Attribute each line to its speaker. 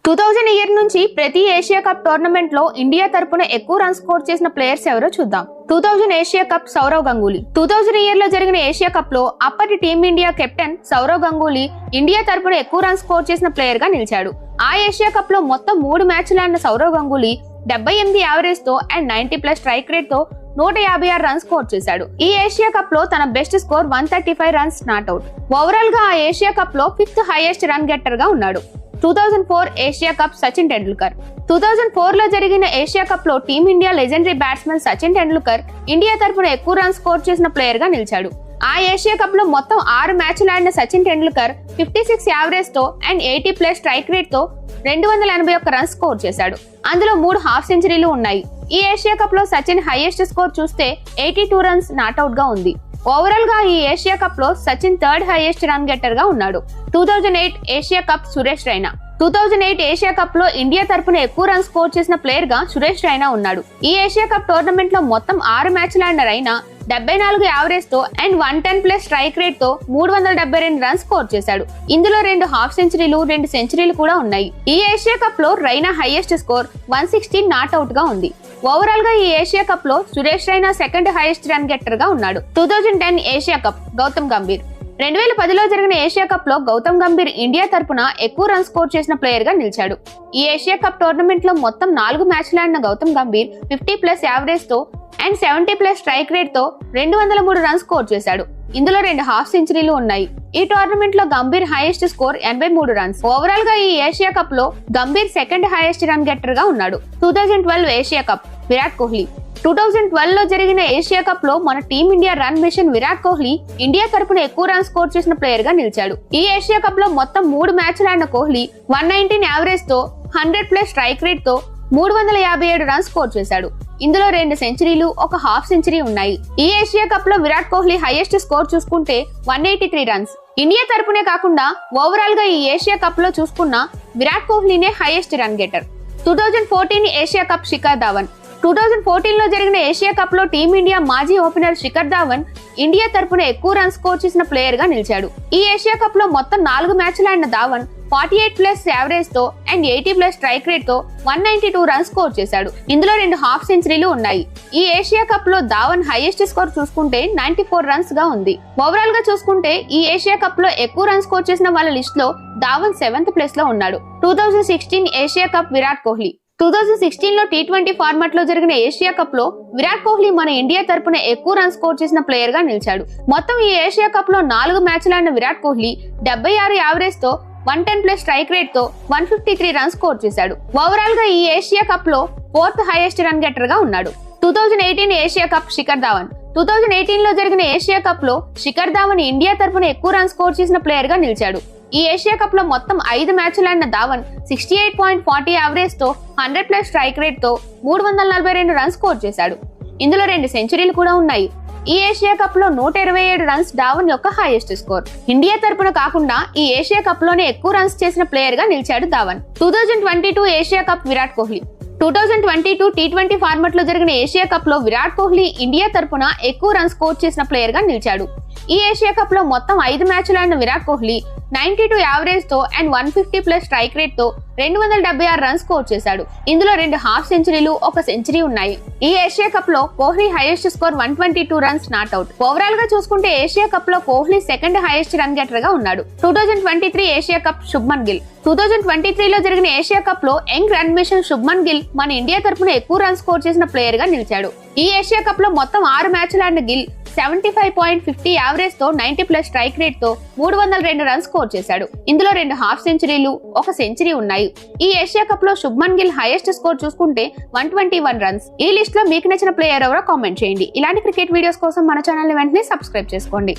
Speaker 1: 2000 year నుంచి ప్రతి Asia cup tournament లో ఇండియా తరపున ఎక్కువ రన్స్ స్కోర్ చేసిన ప్లేయర్స్ ఎవరో చూద్దాం. 2000 Asia cup Sourav Ganguly. 2000 year లో జరిగిన ఏషియా కప్ లో అప్పటి team India captain Sourav Ganguly India తరపున ఎక్కువ రన్స్ స్కోర్ చేసిన ప్లేయర్ గా నిలిచాడు. ఆ ఏషియా కప్ లో మొత్తం 3 మ్యాచ్లు ఆడిన సౌరవ్ గంగూలీ 78 యావరేజ్ తో అండ్ 90+ స్ట్రైక్ రేట్ తో 156 రన్స్ స్కోర్ చేశాడు. ఈ ఏషియా కప్ లో తన best score 135 runs not out. Overall గా ఆ ఏషియా కప్ లో 5th హైయెస్ట్ రన్ గెట్టర్ గా ఉన్నాడు. 2004 ఏషియా కప్ సచిన్ టెండూల్కర్. 2004 లో జరిగిన ఏషియా కప్ లో team India legendary batsmen Sachin Tendulkar India తరపున ఎక్కువ రన్స్ స్కోర్ చేసిన ప్లేయర్ గా నిలిచాడు. ఆ ఏషియా కప్ లో మొత్తం 6 మ్యాచ్లు ఆడిన సచిన్ టెండూల్కర్ 56 యావరేజ్ తో అండ్ 80+ స్ట్రైక్ రేట్ తో 281 రన్స్ స్కోర్ చేశాడు. అందులో 3 హాఫ్ సెంచరీలు ఉన్నాయి. ఈ ఏషియా కప్ లో సచిన్ హైయెస్ట్ స్కోర్ చూస్తే 82 రన్స్ నాట్అవుట్ గా ఉంది. ఓవరాల్ గా ఈ ఏషియా కప్ లో Sachin 3rd highest run getter గా ఉన్నాడు. 2008 Asia cup Suresh Raina. 2008 Asia cup లో ఇండియా తరపున ఎక్కువ రన్స్ స్కోర్ చేసిన ప్లేయర్ గా సురేష్ రైనా ఉన్నాడు. ఈ ఏషియా కప్ టోర్నమెంట్ లో మొత్తం 6 మ్యాచ్లు ఆడిన రైనా 74 యావరేజ్ తో అండ్ 110+ స్ట్రైక్ రేట్ తో 372 రన్స్ స్కోర్ చేశాడు. ఇందులో 2 హాఫ్ సెంచరీలు 2 సెంచరీలు కూడా ఉన్నాయి. ఈ ఏషియా కప్ లో రైనా హైయెస్ట్ స్కోర్ 116 నాట్అవుట్ గా ఉంది. ఓవరాల్ గా ఈ ఏషియా కప్ లో Suresh Raina 2nd highest run getter గా ఉన్నాడు. 2010 ఏషియా కప్ గౌతమ్ గంభీర్. 2010లో జరిగిన ఏషియా కప్ లో గౌతమ్ గంభీర్ ఇండియా తరపున ఎక్కువ రన్స్ స్కోర్ చేసిన ప్లేయర్ గా నిలిచాడు. ఈ ఏషియా కప్ టోర్నమెంట్ లో మొత్తం 4 మ్యాచ్లు ఆడిన గౌతమ్ గంభీర్ 50+ యావరేజ్ తో అండ్ 70+ స్ట్రైక్ రేట్ తో 203 రన్స్ స్కోర్ చేశాడు. ఇందులో 2 హాఫ్ సెంచరీలు ఉన్నాయి. ఈ టోర్నమెంట్ లో Gambhir highest score 83 runs. Overall గా ఈ ఏషియా కప్ లో Gambhir 2nd highest run getter గా ఉన్నాడు. 2012 ఏషియా కప్ విరాట్ కోహ్లీ. 2012 లో జరిగిన ఏషియా కప్ లో మన team India run machine Virat Kohli India తరపున ఎక్కువ రన్స్ స్కోర్ చేసిన ప్లేయర్ గా నిలిచాడు. ఈ ఏషియా కప్ లో మొత్తం 3 మ్యాచ్లు ఆడిన కోహ్లీ 119 యావరేజ్ తో 100+ స్ట్రైక్ రేట్ తో 357 రన్స్ స్కోర్ చేశాడు. ఇందులో 2 సెంచరీలు 1 హాఫ్ సెంచరీ ఉన్నాయి. ఈ ఏషియా కప్ లో విరాట్ కోహ్లీ హైయెస్ట్ స్కోర్ చూసుకుంటే 183 రన్స్. ఇండియా తరపునే కాకుండా ఓవరాల్ గా ఈ ఏషియా కప్ లో చూసుకున్న విరాట్ కోహ్లీనే highest run getter. 2014 Asia cup Shikhar Dhawan. 2014 లో జరిగిన ఏషియా కప్ లో టీమిండియా మాజీ ఓపెనర్ శిఖర్ ధావన్ ఇండియా తరపున ఎక్కువ రన్స్ స్కోర్ చేసిన ప్లేయర్ గా నిలిచాడు. ఈ ఏషియా కప్ లో మొత్తం 4 మ్యాచ్లు ఆడిన ధావన్ 48+ యావరేజ్ తో అండ్ 80+ స్ట్రైక్ రేట్ తో 192 రన్స్ స్కోర్ చేశాడు. ఇందులో 2 హాఫ్ సెంచరీలు ఉన్నాయి. ఈ ఏషియా కప్ లో ధావన్ హైయెస్ట్ స్కోర్ చూసుకుంటే 94 రన్స్ గా ఉంది. ఓవరాల్ గా చూసుకుంటే ఈ ఏషియా కప్ లో ఎక్కువ రన్స్ స్కోర్ చేసిన వాళ్ళ లిస్ట్ లో ధావన్ 7th ప్లేస్ లో ఉన్నాడు. 2016 ఏషియా కప్ విరాట్ కోహ్లీ. 2016 లో T20 ఫార్మాట్ లో జరిగిన ఏషియా కప్ లో విరాట్ కోహ్లీ మన ఇండియా తరపున ఎక్కువ రన్స్ స్కోర్ చేసిన ప్లేయర్ గా నిలిచాడు. మొత్తం ఈ ఏషియా కప్ లో 4 మ్యాచ్లు ఆడిన విరాట్ కోహ్లీ 76 యావరేజ్ తో 110+ స్ట్రైక్ రేట్ తో 153 రన్స్ స్కోర్ చేశాడు. ఓవరాల్ గా ఈ ఏషియా కప్ లో 4th హైయెస్ట్ రన్ గెట్టర్ గా ఉన్నాడు. 2018 ఏషియా కప్ శిఖర్ ధావన్. 2018 లో జరిగిన ఏషియా కప్ లో శిఖర్ ధావన్ ఇండియా తరపున ఎక్కువ రన్స్ స్కోర్ చేసిన ప్లేయర్ గా నిలిచాడు. ఈ ఏషియా కప్ లో మొత్తం 5 మ్యాచ్లు ఆడిన ధావన్ 68.40 యావరేజ్ తో 100+ స్ట్రైక్ రేట్ తో 342 రన్స్ స్కోర్ చేశాడు. ఇందులో 2 సెంచరీలు కూడా ఉన్నాయి. ఈ ఏషియా కప్ లో 127 రన్స్ ధావన్ యొక్క హైయెస్ట్ స్కోర్. ఇండియా తరపున కాకుండా ఈ ఏషియా కప్ లోనే ఎక్కువ రన్స్ చేసిన ప్లేయర్ గా నిలిచాడు Dhawan. 2022 Asia cup Virat Kohli. 2022 T20 format లో జరిగిన ఏషియా కప్ లో విరాట్ కోహ్లీ ఇండియా తరపున ఎక్కువ రన్స్ స్కోర్ చేసిన ప్లేయర్ గా నిలిచాడు. ఈ ఏషియా కప్ లో మొత్తం 5 మ్యాచ్లు ఆడిన విరాట్ కోహ్లీ 92 యావరేజ్ తో అండ్ 150+ స్ట్రైక్ రేట్ తో 276 రన్స్ స్కోర్ చేశాడు. ఇందులో 2 హాఫ్ సెంచరీలు 1 సెంచరీ ఉన్నాయి. ఈ ఏషియా కప్ లో Kohli highest score 122 runs not out. Overall గా చూసుకుంటే ఏషియా కప్ లో Kohli 2nd highest run getter గా ఉన్నాడు. 2023 ఏషియా కప్ శుభ్మన్ గిల్. 2023 లో జరిగిన ఏషియా కప్ లో young run machine Shubman Gill మన ఇండియా తరపున ఎక్కువ రన్స్ స్కోర్ చేసిన ప్లేయర్ గా నిలిచాడు. ఈ ఏషియా కప్ లో మొత్తం 6 మ్యాచ్లు ఆడిన గిల్ 75.50 యావరేజ్ తో 90+ స్ట్రైక్ రేట్ తో 302 రన్స్ స్కోర్ చేశాడు. ఇందులో 2 హాఫ్ సెంచరీలు 1 సెంచరీ ఉన్నాయి. ఈ ఏషియా కప్ లో శుభ్మన్ గిల్ హైయెస్ట్ స్కోర్ చూసుకుంటే 121 రన్స్. ఈ లిస్ట్ లో మీకు నచ్చిన ప్లేయర్ ఎవరో కామెంట్ చేయండి. ఇలాంటి క్రికెట్ వీడియోస్ కోసం మన ఛానల్ ని వెంటనే సబ్స్క్రైబ్ చేసుకోండి.